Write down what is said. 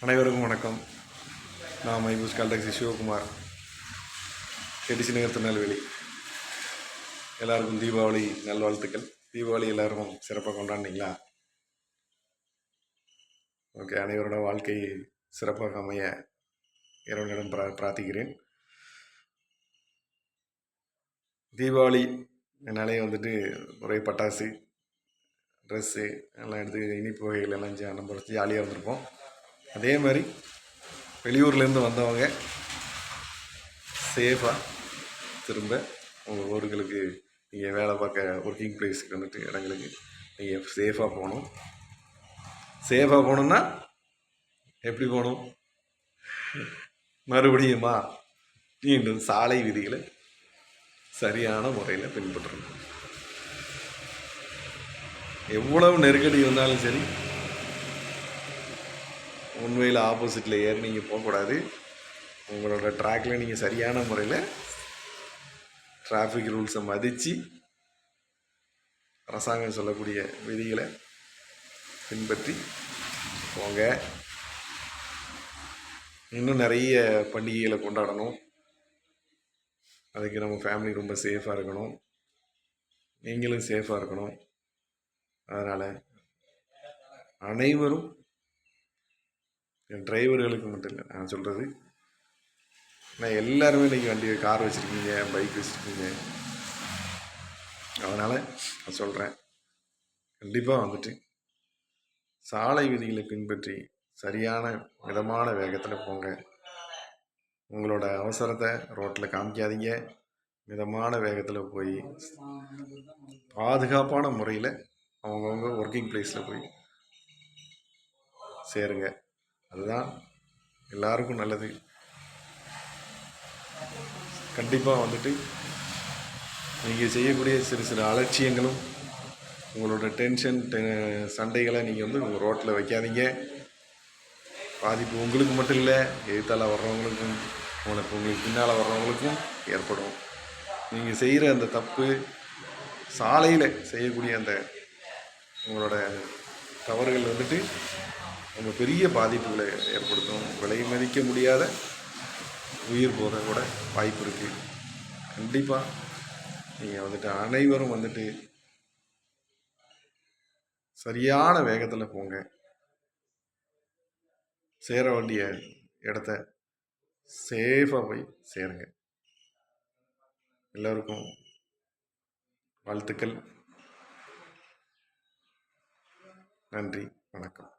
அனைவருக்கும் வணக்கம். நான் மைபூஸ் கால்டாக்சி சிவகுமார், கெடிசி நகர், திருநெல்வேலி. எல்லாருக்கும் தீபாவளி நல்வாழ்த்துக்கள். தீபாவளி எல்லாரும் சிறப்பாக கொண்டாடினீங்களா? ஓகே, அனைவரோட வாழ்க்கை சிறப்பாக அமைய இறைவனிடம் பிரார்த்திக்கிறேன். தீபாவளி என்னாலே ஒரே பட்டாசு, ட்ரெஸ்ஸு எல்லாம் எடுத்து இனிப்பு வகைகள் எல்லாம் நம்ம ஜாலியாக இருந்திருப்போம். அதே மாதிரி வெளியூர்லேருந்து வந்தவங்க சேஃபாக திரும்ப உங்கள் ஊர்களுக்கு நீங்கள் வேலை பார்க்க ஒர்க்கிங் பிளேஸுக்கு இடங்களுக்கு நீங்கள் சேஃபாக போகணும். சேஃபாக போகணுன்னா எப்படி போகணும்? மறுபடியுமா மீண்டும் சாலை விதிகளை சரியான முறையில் பின்பற்றணும். எவ்வளவு நெருக்கடி இருந்தாலும் சரி, உண்மையில் ஆப்போசிட்டில் ஏறி நீங்கள் போகக்கூடாது. உங்களோட ட்ராக்கில் நீங்கள் சரியான முறையில் டிராஃபிக் ரூல்ஸை மதித்து அரசாங்கம் சொல்லக்கூடிய விதிகளை பின்பற்றி போங்க. இன்னும் நிறைய பண்டிகைகளை கொண்டாடணும். அதுக்கு நம்ம ஃபேமிலி ரொம்ப சேஃபாக இருக்கணும், நீங்களும் சேஃபாக இருக்கணும். அதனால் அனைவரும், டிரைவர்களுக்கு மட்டும் இல்லை நான் சொல்கிறது, நான் எல்லாருமே இன்றைக்கி கார் வச்சுருக்கீங்க, பைக் வச்சுருக்கீங்க. அதனால் நான் சொல்கிறேன், கண்டிப்பாக சாலை விதிகளை பின்பற்றி சரியான மிதமான வேகத்தில் போங்க. உங்களோட அவசரத்தை ரோட்டில் காமிக்காதீங்க. மிதமான வேகத்தில் போய் பாதுகாப்பான முறையில் அவங்கவுங்க ஒர்க்கிங் பிளேஸில் போய் சேருங்க. அதுதான் எல்லாருக்கும் நல்லது. கண்டிப்பாக நீங்கள் செய்யக்கூடிய சிறு சிறு அலட்சியங்களும் உங்களோட சண்டைகளை நீங்கள் உங்கள் ரோட்டில் வைக்காதீங்க. பாதிப்பு உங்களுக்கு மட்டும் இல்லை, எதிர்த்தால வர்றவங்களுக்கும் உங்களுக்கு பின்னால் வர்றவங்களுக்கும் ஏற்படும். நீங்கள் செய்கிற அந்த தப்பு, சாலையில் செய்யக்கூடிய அந்த உங்களோட தவறுகள் ரொம்ப பெரிய பாதிப்புகளை ஏற்படுத்தும். விலை மதிக்க முடியாத உயிர் போக கூட வாய்ப்பு இருக்குது. கண்டிப்பாக நீங்கள் அனைவரும் சரியான வேகத்தில் போங்க. சேர வேண்டிய இடத்த சேஃபாக போய் சேருங்க. எல்லோருக்கும் வாழ்த்துக்கள். நன்றி, வணக்கம்.